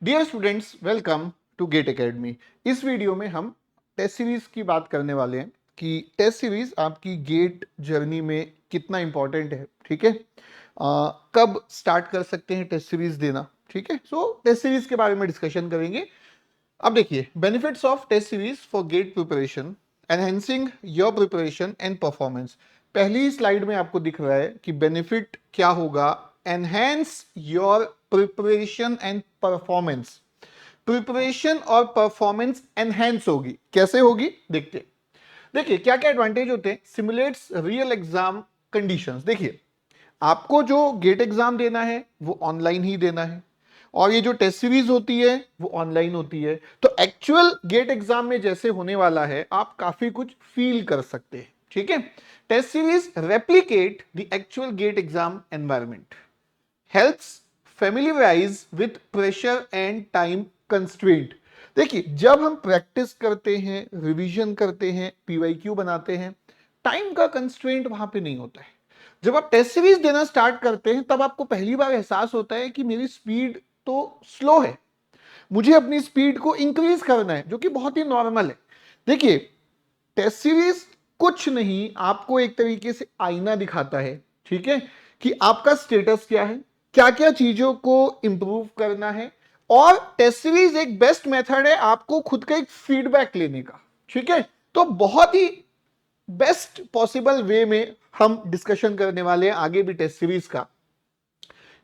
Dear students, welcome to GATE academy. इस video में हम टेस्ट सीरीज की बात करने वाले हैं कि टेस्ट सीरीज आपकी गेट जर्नी में कितना इंपॉर्टेंट है। ठीक है, कब स्टार्ट कर सकते हैं टेस्ट सीरीज देना। ठीक है, सो टेस्ट सीरीज के बारे में डिस्कशन करेंगे। अब देखिए, benefits of test series for GATE preparation, enhancing your preparation and performance. पहली स्लाइड में आपको दिख रहा है कि बेनिफिट क्या होगा। Enhance your preparation and performance. Preparation और परफॉर्मेंस एनहेंस होगी। कैसे होगी देखते हैं। देखिए क्या क्या एडवांटेज होते हैं। सिमुलेट्स रियल एग्जाम कंडीशंस। देखिए, आपको जो गेट एग्जाम देना है वो ऑनलाइन ही देना है, और ये जो टेस्ट सीरीज होती है वो ऑनलाइन होती है। तो एक्चुअल गेट एग्जाम में जैसे होने वाला है आप काफी कुछ फील कर सकते हैं। ठीक है, test series replicate the actual GATE exam environment, helps familiarise with pressure and time constraint. देखिए, जब हम प्रैक्टिस करते हैं, रिवीजन करते हैं, पीवाईक्यू बनाते हैं, टाइम का कंस्ट्रेंट वहां पे नहीं होता है। जब आप टेस्ट सीरीज देना स्टार्ट करते हैं तब आपको पहली बार एहसास होता है कि मेरी स्पीड तो स्लो है, मुझे अपनी स्पीड को इंक्रीज करना है, जो कि बहुत ही नॉर्मल है। देखिए, टेस्ट सीरीज कुछ नहीं, आपको एक तरीके से आईना दिखाता है। ठीक है, कि आपका स्टेटस क्या है, क्या क्या चीजों को इंप्रूव करना है। और टेस्ट सीरीज एक बेस्ट मेथड है आपको खुद का एक फीडबैक लेने का। ठीक है, तो बहुत ही बेस्ट पॉसिबल वे में हम डिस्कशन करने वाले हैं आगे भी टेस्ट सीरीज का।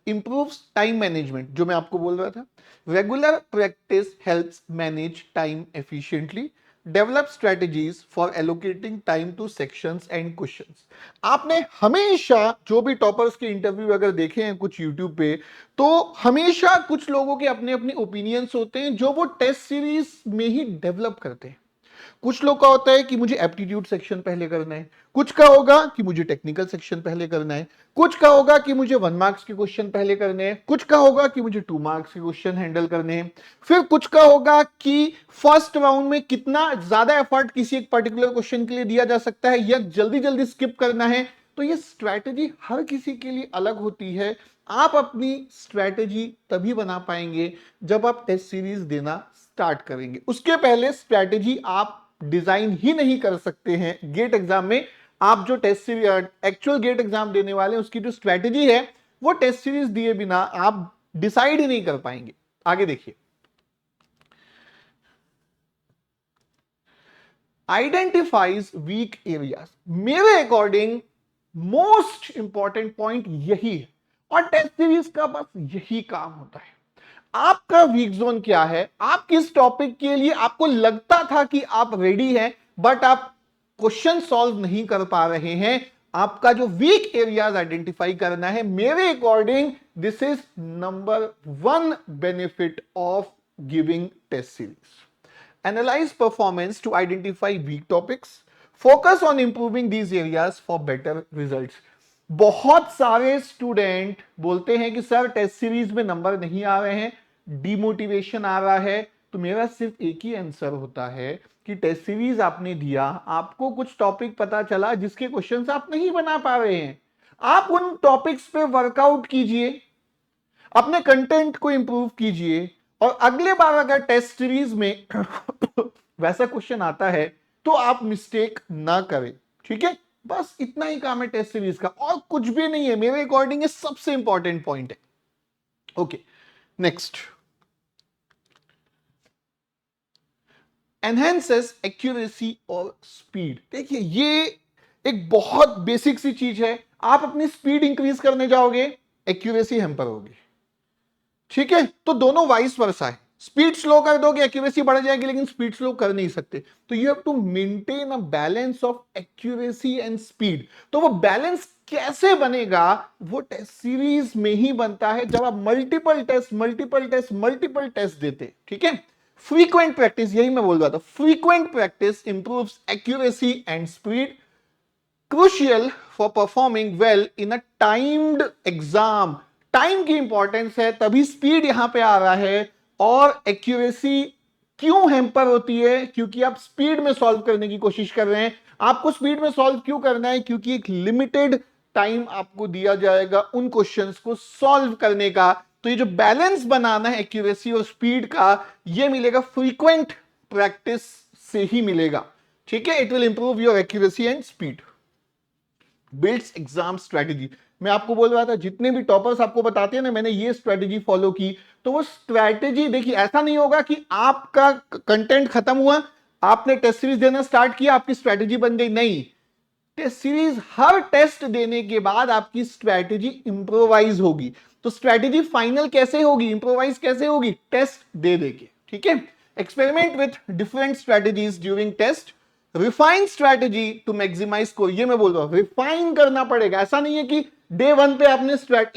इंप्रूव्स टाइम मैनेजमेंट, जो मैं आपको बोल रहा था। Regular practice helps manage time efficiently. Develop strategies for allocating time two sections and questions. आपने हमेशा जो भी टॉपर्स के इंटरव्यू अगर देखे हैं कुछ यूट्यूब पे, तो हमेशा कुछ लोगों के अपने अपने ओपिनियंस होते हैं जो वो टेस्ट सीरीज में ही डेवलप करते हैं। कुछ लोग का होता है कि मुझे एप्टीट्यूड सेक्शन पहले करना है, कुछ का होगा कि मुझे टेक्निकल सेक्शन पहले करना है, कुछ का होगा कि मुझे 1 मार्क्स के क्वेश्चन पहले करने हैं, कुछ का होगा कि मुझे 2 मार्क्स के क्वेश्चन हैंडल करने हैं, फिर कुछ का होगा कि फर्स्ट राउंड में कितना ज्यादा एफर्ट किसी एक पर्टिकुलर क्वेश्चन के लिए दिया जा सकता है या जल्दी जल्दी स्किप करना है। तो ये स्ट्रैटेजी हर किसी के लिए अलग होती है। आप अपनी स्ट्रैटेजी तभी बना पाएंगे जब आप टेस्ट सीरीज देना स्टार्ट करेंगे। उसके पहले स्ट्रैटेजी आप डिजाइन ही नहीं कर सकते हैं। गेट एग्जाम में आप जो test series actual GATE exam देने वाले हैं उसकी जो स्ट्रैटेजी है वो टेस्ट सीरीज दिए बिना आप डिसाइड ही नहीं कर पाएंगे। आगे देखिए, आइडेंटिफाइज वीक एरियाज। मेरे अकॉर्डिंग मोस्ट इंपॉर्टेंट पॉइंट यही है, और टेस्ट सीरीज का बस यही काम होता है। आपका वीक जोन क्या है, आप किस टॉपिक के लिए आपको लगता था कि आप रेडी हैं बट आप क्वेश्चन सॉल्व नहीं कर पा रहे हैं, आपका जो वीक एरियाज आइडेंटिफाई करना है। मेरे according this is number 1 benefit of giving test series. Analyze performance to identify weak topics. Focus on improving these areas for better results. बहुत सारे स्टूडेंट बोलते हैं कि सर टेस्ट सीरीज में नंबर नहीं आ रहे हैं, डिमोटिवेशन आ रहा है। तो मेरा सिर्फ एक ही आंसर होता है कि टेस्ट सीरीज आपने दिया, आपको कुछ टॉपिक पता चला जिसके क्वेश्चंस आप नहीं बना पा रहे हैं, आप उन टॉपिक्स पे वर्कआउट कीजिए, अपने कंटेंट को इंप्रूव कीजिए, और अगले बार अगर टेस्ट सीरीज में वैसा क्वेश्चन आता है तो आप मिस्टेक ना करें। ठीक है, बस इतना ही काम है टेस्ट सीरीज का, और कुछ भी नहीं है। मेरे अकॉर्डिंग ये सबसे इंपॉर्टेंट पॉइंट है। ओके, नेक्स्ट, एनहेंसेस एक्यूरेसी और स्पीड। देखिए, ये एक बहुत बेसिक सी चीज है। आप अपनी स्पीड इंक्रीज करने जाओगे, एक्यूरेसी हैम्पर होगी। ठीक है, तो दोनों वाइस वर्सा है। स्पीड स्लो कर दोगे, एक्यूरेसी बढ़ जाएगी, लेकिन स्पीड स्लो कर नहीं सकते। तो you have to maintain a balance of accuracy and speed. तो वो बैलेंस कैसे बनेगा, वो टेस्ट सीरीज में ही बनता है, जब आप मल्टीपल टेस्ट देते। ठीक है, फ्रीक्वेंट प्रैक्टिस, यही मैं बोल रहा था, frequent practice improves accuracy and speed, crucial for performing well in a timed exam. Time की इंपॉर्टेंस है, तभी स्पीड यहां पे आ रहा है। और एक्यूरेसी क्यों हैम्पर होती है, क्योंकि आप स्पीड में सॉल्व करने की कोशिश कर रहे हैं। आपको स्पीड में सॉल्व क्यों करना है, क्योंकि एक लिमिटेड टाइम आपको दिया जाएगा उन क्वेश्चंस को सॉल्व करने का। तो ये जो बैलेंस बनाना है एक्यूरेसी और स्पीड का, ये मिलेगा फ्रीक्वेंट प्रैक्टिस से ही मिलेगा, ठीक है। It will improve your accuracy and speed. Builds exam strategy, मैं आपको बोल रहा था जितने भी टॉपर्स आपको बताते हैं ना, मैंने ये स्ट्रेटेजी फॉलो की, तो वो स्ट्रेटेजी देखिए, ऐसा नहीं होगा कि आपका कंटेंट खत्म हुआ, आपने टेस्ट सीरीज देना स्टार्ट किया, आपकी स्ट्रेटेजी बन गई, नहीं। टेस्ट सीरीज हर टेस्ट देने के बाद आपकी स्ट्रेटेजी इंप्रोवाइज होगी। तो स्ट्रेटेजी फाइनल कैसे होगी, इंप्रोवाइज कैसे होगी, टेस्ट दे देके, ठीक है। Experiment with different strategies during test, refine strategy to maximise score. ये मैं बोल रहा हूं, रिफाइन करना पड़ेगा। ऐसा नहीं है कि डे 1 पे आपने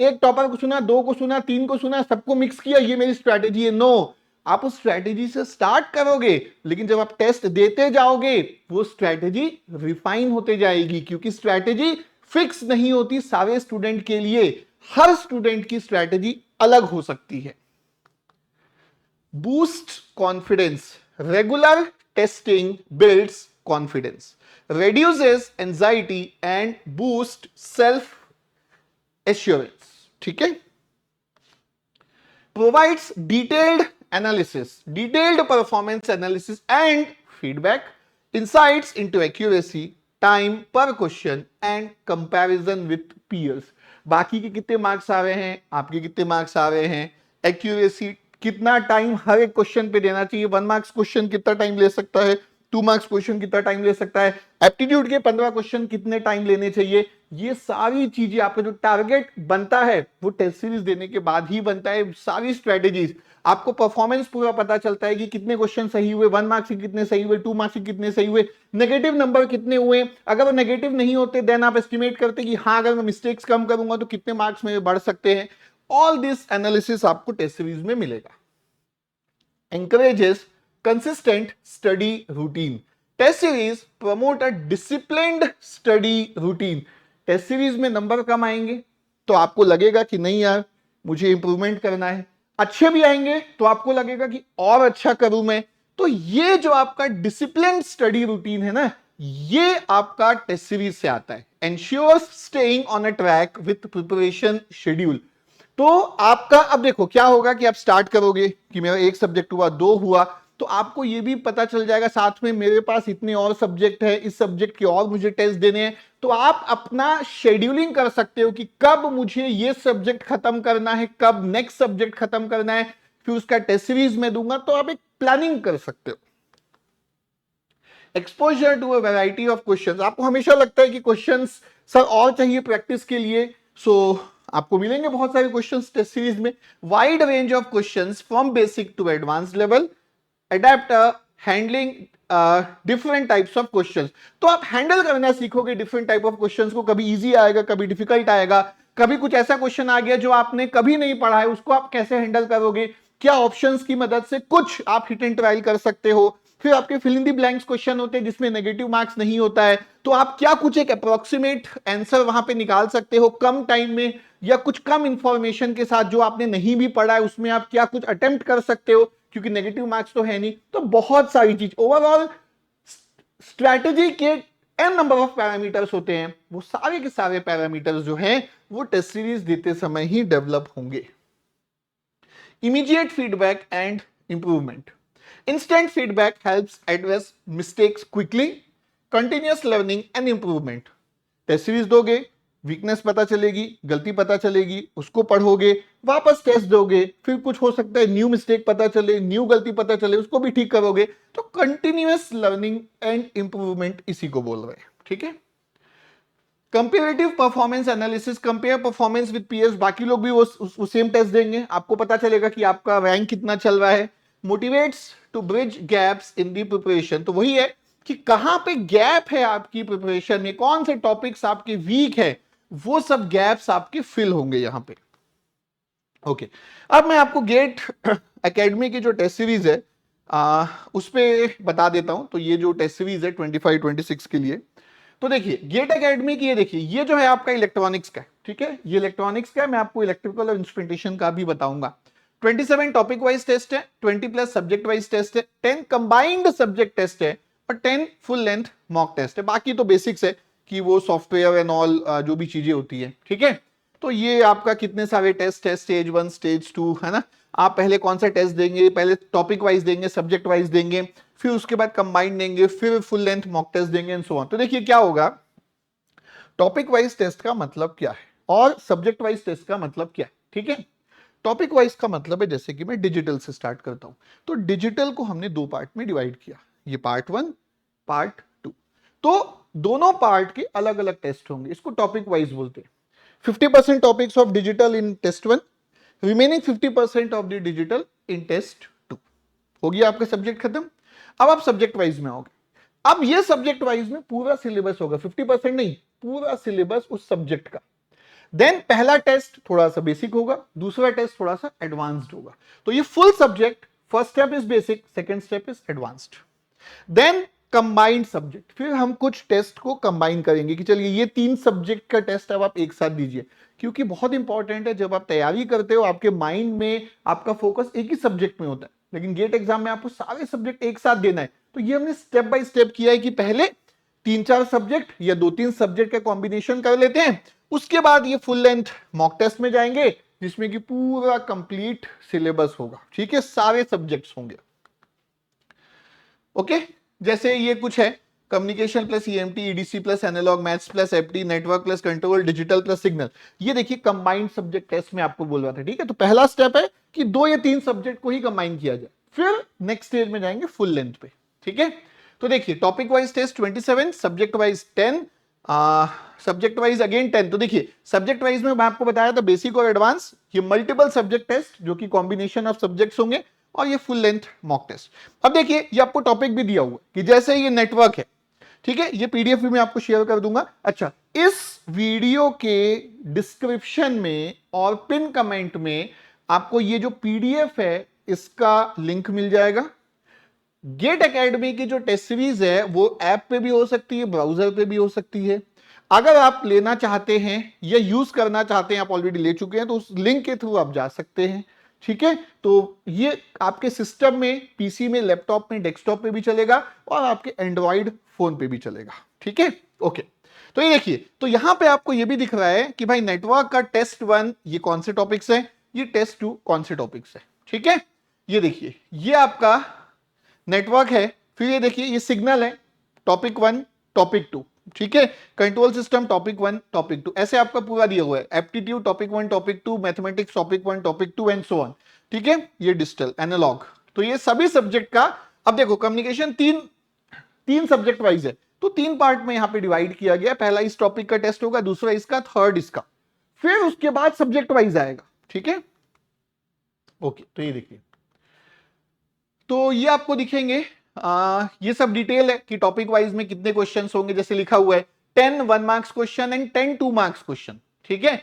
एक टॉपर को सुना, 2 को सुना, 3 को सुना, सबको मिक्स किया, ये मेरी स्ट्रेटेजी है। नो, आप उस स्ट्रेटेजी से स्टार्ट करोगे, लेकिन जब आप टेस्ट देते जाओगे वो स्ट्रेटेजी रिफाइन होते जाएगी, क्योंकि स्ट्रेटेजी फिक्स नहीं होती सारे स्टूडेंट के लिए, हर स्टूडेंट की स्ट्रेटेजी अलग हो सकती है। Boost confidence, regular testing builds confidence, reduces anxiety and boost self assurance, ठीक है। Provides detailed analysis, detailed performance analysis and feedback, insights into accuracy, time per question and comparison with peers। बाकी के कितने marks आ रहे हैं, आपके कितने marks आ रहे हैं, एक्यूरेसी कितना टाइम हर एक क्वेश्चन पे देना चाहिए, 1 मार्क्स क्वेश्चन कितना टाइम ले सकता है, 2 मार्क्स क्वेश्चन कितना टाइम ले सकता है, एप्टीट्यूड के 15 क्वेश्चन कितने टाइम लेने चाहिए, ये सारी चीजें आपका जो टारगेट बनता है वो टेस्ट सीरीज देने के बाद ही बनता है। सारी स्ट्रेटेजीज, आपको परफॉर्मेंस पूरा पता चलता है कि कितने क्वेश्चन सही हुए, 1 मार्क्स के कितने सही हुए, 2 मार्क्स के कितने सही हुए, नेगेटिव नंबर कितने हुए, अगर वो नेगेटिव नहीं होते देन आप एस्टिमेट करते कि हाँ अगर मैं मिस्टेक्स कम करूंगा तो कितने मार्क्स में बढ़ सकते हैं। ऑल दिस एनालिसिस आपको टेस्ट सीरीज में मिलेगा। encourages consistent study routine, test series promote a disciplined study routine. Test series में नंबर कम आएंगे तो आपको लगेगा कि नहीं यार मुझे इंप्रूवमेंट करना है, अच्छे भी आएंगे तो आपको लगेगा कि और अच्छा करूं मैं। तो ये जो आपका डिसिप्लिन्ड स्टडी रूटीन है ना, ये आपका टेस्ट सीरीज से आता है। Ensures staying on a track with preparation schedule. तो आपका अब देखो क्या होगा कि आप स्टार्ट करोगे कि मेरा 1 सब्जेक्ट हुआ, 2 हुआ, तो आपको ये भी पता चल जाएगा साथ में मेरे पास इतने और सब्जेक्ट है, इस सब्जेक्ट के और मुझे टेस्ट देने हैं। तो आप अपना शेड्यूलिंग कर सकते हो कि कब मुझे ये सब्जेक्ट खत्म करना है, कब नेक्स्ट सब्जेक्ट खत्म करना है, फिर उसका टेस्ट सीरीज में दूंगा। तो आप एक प्लानिंग कर सकते हो। Exposure to a variety of questions, आपको हमेशा लगता है कि क्वेश्चंस सर और चाहिए प्रैक्टिस के लिए, सो आपको मिलेंगे बहुत सारे क्वेश्चंस टेस्ट सीरीज में। Wide range of questions from basic to advance level, adept handling different types of questions. तो आप हैंडल करना सीखोगे डिफरेंट टाइप ऑफ क्वेश्चंस को, कभी इजी आएगा, कभी डिफिकल्ट आएगा, कभी कुछ ऐसा क्वेश्चन आ गया जो आपने कभी नहीं पढ़ा है, उसको आप कैसे हैंडल करोगे, क्या ऑप्शंस की मदद से कुछ आप हिट एंड ट्रायल कर सकते हो। फिर आपके fill in the blanks question होते हैं जिसमें नेगेटिव मार्क्स नहीं होता है, तो आप क्या कुछ एक अप्रोक्सीमेट आंसर वहां पे निकाल सकते हो कम टाइम में, या कुछ कम इंफॉर्मेशन के साथ जो आपने नहीं भी पढ़ा है उसमें आप क्या कुछ अटेम्प्ट कर सकते हो, क्योंकि नेगेटिव मार्क्स तो है नहीं। तो बहुत सारी चीज, ओवरऑल स्ट्रैटेजी के n नंबर ऑफ पैरामीटर्स होते हैं, वो सारे के सारे पैरामीटर्स जो हैं वो टेस्ट सीरीज देते समय ही डेवलप होंगे। Immediate feedback and improvement, instant feedback helps address mistakes quickly, continuous learning and improvement। Test series दोगे, वीकनेस पता चलेगी, गलती पता चलेगी, उसको पढ़ोगे, वापस टेस्ट दोगे, फिर कुछ हो सकता है न्यू मिस्टेक पता चले, न्यू गलती पता चले, उसको भी ठीक करोगे। तो कंटिन्यूअस लर्निंग एंड इंप्रूवमेंट इसी को बोल रहे हैं, ठीक है। Comparative performance analysis, compare performance with peers, बाकी लोग भी वो सेम टेस्ट देंगे, आपको पता चलेगा कि आपका रैंक कितना चल रहा है। Motivates to bridge gaps in the preparation, तो वही है कि कहां पे गैप है आपकी प्रिपरेशन में, कौन से टॉपिक्स आपके वीक है, वो सब गैप्स आपके फिल होंगे यहां पे। ओके, अब मैं आपको गेट एकेडमी की जो टेस्ट सीरीज है उस पे बता देता हूं। तो ये जो टेस्ट सीरीज है 25-26 के लिए, तो देखिए गेट एकेडमी की, ये देखिए ये जो है आपका इलेक्ट्रॉनिक्स का है, ठीक है, ये इलेक्ट्रॉनिक्स का है, मैं आपको इलेक्ट्रिकल और इंस्ट्रूमेंटेशन का भी बताऊंगा। 27 टॉपिक वाइज टेस्ट है, 20 प्लस सब्जेक्ट वाइज टेस्ट है, 10 कंबाइंड सब्जेक्ट टेस्ट है और 10 फुल लेंथ मॉक टेस्ट है। बाकी तो बेसिक्स है कि वो सॉफ्टवेयर एंड ऑल जो भी चीजें होती है, ठीक है। तो ये आपका कितने सारे टेस्ट है, स्टेज 1 स्टेज 2, है ना। आप पहले कौन सा टेस्ट देंगे, पहले टॉपिक वाइज देंगे, सब्जेक्ट वाइज देंगे, फिर उसके बाद कंबाइंड देंगे, फिर फुल लेंथ मॉक टेस्ट देंगे एंड सो ऑन। तो देखिए क्या होगा, टॉपिक वाइज टेस्ट का मतलब क्या है और सब्जेक्ट वाइज टेस्ट का मतलब क्या है, ठीक है। टॉपिक वाइज का मतलब है, जैसे कि मैं डिजिटल से स्टार्ट करता हूं, तो डिजिटल को हमने दो पार्ट में डिवाइड किया, ये पार्ट 1 पार्ट 2। तो दोनों पार्ट के अलग अलग टेस्ट होंगे, इसको टॉपिक वाइज बोलते हैं। 50% topics of digital in test 1, remaining 50% of the digital in test 2। हो गया आपका सब्जेक्ट खत्म। अब आप सब्जेक्ट वाइज में आओगे। अब ये सब्जेक्ट वाइज में पूरा सिलेबस होगा, 50% नहीं, पूरा सिलेबस उस सब्जेक्ट का। देन पहला टेस्ट थोड़ा सा बेसिक होगा, दूसरा टेस्ट थोड़ा सा एडवांस्ड होगा। तो ये full subject, first step is basic, second step is advanced. Then combined subject, फिर हम कुछ टेस्ट को कंबाइन करेंगे कि चलिए ये 3 सब्जेक्ट का टेस्ट अब आप एक साथ दीजिए, क्योंकि बहुत इंपॉर्टेंट है, जब आप तैयारी करते हो आपके माइंड में आपका फोकस एक ही सब्जेक्ट में होता है, लेकिन गेट एग्जाम में आपको सारे सब्जेक्ट एक साथ देना है। तो ये हमने स्टेप बाय स्टेप किया है कि पहले 3-4 सब्जेक्ट या 2-3 सब्जेक्ट का कॉम्बिनेशन कर लेते हैं, उसके बाद ये फुल लेंथ मॉक टेस्ट में जाएंगे, जिसमें कि पूरा कंप्लीट सिलेबस होगा, ठीक है, सारे सब्जेक्ट्स होंगे। ओके, जैसे ये कुछ है, communication plus EMT, EDC plus analog, maths plus FT, network plus control, digital plus signal. ये देखिए कंबाइंड सब्जेक्ट टेस्ट में आपको बोल रहा था, ठीक है। तो पहला स्टेप है कि 2 या 3 सब्जेक्ट को ही कंबाइन किया जाए, फिर नेक्स्ट स्टेज में जाएंगे फुल लेंथ पे, ठीक है। तो देखिए topic wise test 27, subject wise 10, subject wise again 10। तो देखिए सब्जेक्ट वाइज में मैं आपको बताया था बेसिक और एडवांस, ये मल्टीपल सब्जेक्ट टेस्ट जो कि कॉम्बिनेशन ऑफ सब्जेक्ट्स होंगे, और ये फुल लेंथ मॉक टेस्ट। अब देखिए ये आपको टॉपिक भी दिया हुआ कि जैसे ये नेटवर्क है, ठीक है, ये पीडीएफ भी मैं आपको शेयर कर दूंगा। अच्छा, इस वीडियो के डिस्क्रिप्शन में और पिन कमेंट में आपको ये जो पीडीएफ है इसका लिंक मिल जाएगा। गेट एकेडमी की जो टेस्ट सीरीज है वो ऐप पे भी हो सकती है, ब्राउजर पे भी हो सकती है। अगर आप लेना चाहते हैं या यूज करना चाहते हैं, आप ऑलरेडी ले चुके हैं, तो उस लिंक के थ्रू आप जा सकते हैं, ठीक है। तो ये आपके सिस्टम में, पीसी में, लैपटॉप में, डेस्कटॉप पे भी चलेगा और आपके एंड्रॉइड फोन पे भी चलेगा, ठीक है। ओके, तो ये देखिए, तो यहां पे आपको ये भी दिख रहा है कि भाई नेटवर्क का टेस्ट 1 ये कौन से टॉपिक्स है, ये टेस्ट 2 कौन से टॉपिक्स है, ठीक है। ये देखिए ये आपका नेटवर्क है, फिर ये देखिए ये सिग्नल है, टॉपिक 1 टॉपिक 2, ठीक है। कंट्रोल सिस्टम टॉपिक 1 टॉपिक 2, ऐसे आपका पूरा दिया हुआ है। Aptitude topic 1 topic 2, mathematics topic 1 topic 2 and so on, ठीक है। ये डिजिटल एनालॉग, तो ये सभी सब्जेक्ट का, अब देखो कम्युनिकेशन तीन सब्जेक्ट वाइज है, तो 3 पार्ट में यहां पे डिवाइड किया गया। पहला इस टॉपिक का टेस्ट होगा, दूसरा इसका, थर्ड इसका, फिर उसके बाद सब्जेक्ट वाइज आएगा, ठीक है। ओके, तो ये देखिए, तो ये आपको दिखेंगे, ये सब डिटेल है कि टॉपिक वाइज में कितने क्वेश्चंस होंगे, जैसे लिखा हुआ है 10 1 marks question and 10 2 marks question, ठीक है।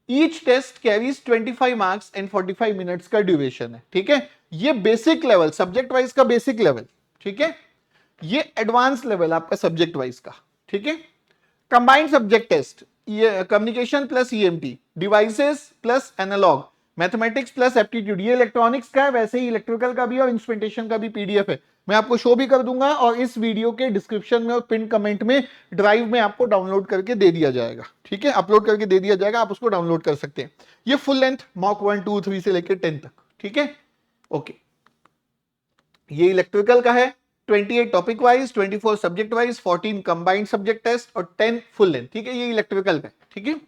Each test carries 25 marks and 45 minutes का ड्यूरेशन है, ठीक है। ये बेसिक लेवल, सब्जेक्ट वाइज का बेसिक लेवल, ठीक है। ये एडवांस लेवल आपका सब्जेक्ट वाइज का, ठीक है। कंबाइंड सब्जेक्ट टेस्ट, ये communication plus EMT, devices plus analog, mathematics plus aptitude, ये इलेक्ट्रॉनिक्स का है, वैसे ही इलेक्ट्रिकल का भी और इंस्ट्रूमेंटेशन का भी पीडीएफ है, मैं आपको शो भी कर दूंगा, और इस वीडियो के डिस्क्रिप्शन में और पिन कमेंट में ड्राइव में आपको डाउनलोड करके दे दिया जाएगा, ठीक है, अपलोड करके दे दिया जाएगा, आप उसको डाउनलोड कर सकते हैं। ये फुल लेंथ मॉक 1 2 3 से लेकर 10 तक, ठीक है। ओके, ये इलेक्ट्रिकल का है, 28 topic wise, 24 subject wise, 14 combined subject test और 10 फुल लेंथ, ठीक है। ये इलेक्ट्रिकल का है, ठीक है।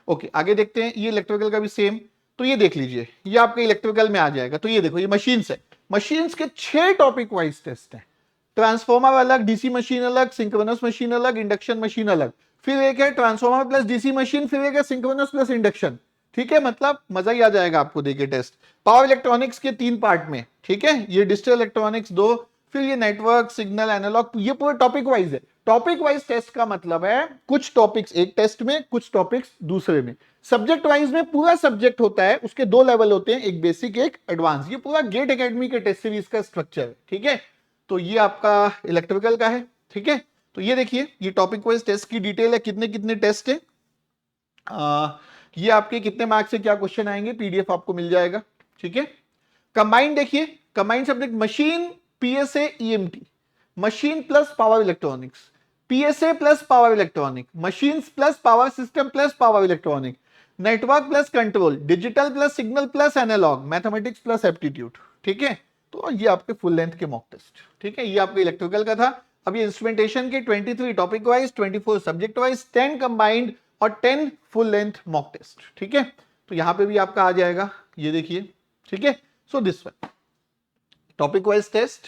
ओके, आगे देखते हैं, ये इलेक्ट्रिकल का भी सेम, तो ये देख लीजिए, ये आपके इलेक्ट्रिकल में आ जाएगा। तो ये देखो, ये मशीन्स है, मशीन्स के 6 टॉपिक वाइज टेस्ट हैं। ट्रांसफॉर्मर अलग, डीसी मशीन अलग, सिंक्रोनस मशीन अलग, इंडक्शन मशीन अलग, फिर एक है ट्रांसफॉर्मर प्लस डीसी मशीन, फिर एक है सिंक्रोनस प्लस इंडक्शन, ठीक है। मतलब मजा ही आ जाएगा आपको देके टेस्ट। पावर इलेक्ट्रॉनिक्स के 3 पार्ट में, ठीक है। ये डिजिटल इलेक्ट्रॉनिक्स 2, फिर ये नेटवर्क, सिग्नल, एनालॉग, ये पूरे टॉपिक वाइज है। टॉपिक वाइज टेस्ट का मतलब है कुछ टॉपिक्स एक टेस्ट में, कुछ टॉपिक्स दूसरे में। सब्जेक्ट वाइज में पूरा सब्जेक्ट होता है, उसके 2 लेवल होते हैं, एक बेसिक एक एडवांस। ये पूरा गेट एकेडमी के टेस्ट सीरीज का स्ट्रक्चर है, ठीक है। तो ये आपका इलेक्ट्रिकल का है, ठीक है। तो ये देखिए, ये टॉपिक वाइज टेस्ट की डिटेल है, कितने कितने टेस्ट है, ये आपके कितने मार्क्स से क्या क्वेश्चन आएंगे, पीडीएफ आपको मिल जाएगा, ठीक है। कंबाइंड देखिए, combined subject machine, PSA, EMT, machine plus power electronics, PSA plus power electronic, machines plus power system plus power electronic, network plus control, digital plus signal plus analog, mathematics plus aptitude, ठीक है। तो ये आपके full length के mock test, ठीक है। ये आपके इलेक्ट्रिकल का था। अब ये इंस्ट्रूमेंटेशन के 23 topic wise, 24 subject wise, 10 combined और 10 फुल लेंथ मॉक टेस्ट, ठीक है। तो यहां पे भी आपका आ जाएगा, ये देखिए, ठीक है। So this one topic wise test,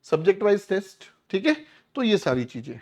subject wise test, ठीक है। तो ये सारी चीजें,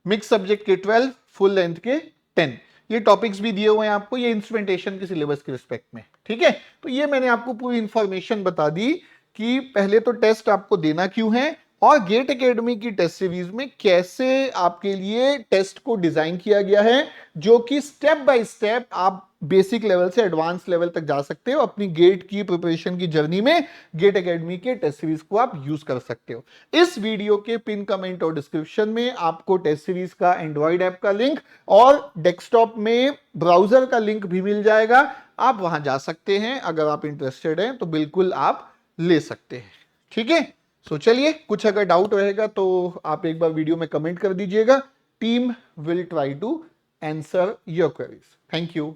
मिक्स सब्जेक्ट के 12, फुल लेंथ के 10, ये टॉपिक्स भी दिए हुए हैं आपको, ये इंस्ट्रूमेंटेशन के सिलेबस के रिस्पेक्ट में, ठीक है। तो ये मैंने आपको पूरी इंफॉर्मेशन बता दी कि पहले तो टेस्ट आपको देना क्यों है, और गेट एकेडमी की टेस्ट सीरीज में कैसे आपके लिए टेस्ट को डिजाइन किया गया है, जो कि स्टेप बाय स्टेप आप बेसिक लेवल से एडवांस लेवल तक जा सकते हो अपनी गेट की प्रिपरेशन की जर्नी में। गेट एकेडमी के टेस्ट सीरीज को आप यूज कर सकते हो। इस वीडियो के पिन कमेंट और डिस्क्रिप्शन में आपको टेस्ट सीरीज का एंड्रॉइड ऐप का लिंक और डेस्कटॉप में ब्राउजर का लिंक भी मिल जाएगा, आप वहां जा सकते हैं। अगर आप इंटरेस्टेड हैं तो बिल्कुल आप ले सकते हैं, ठीक है। सो चलिए, कुछ अगर डाउट रहेगा तो आप एक बार वीडियो में कमेंट कर दीजिएगा। Team will try to answer your queries. Thank you.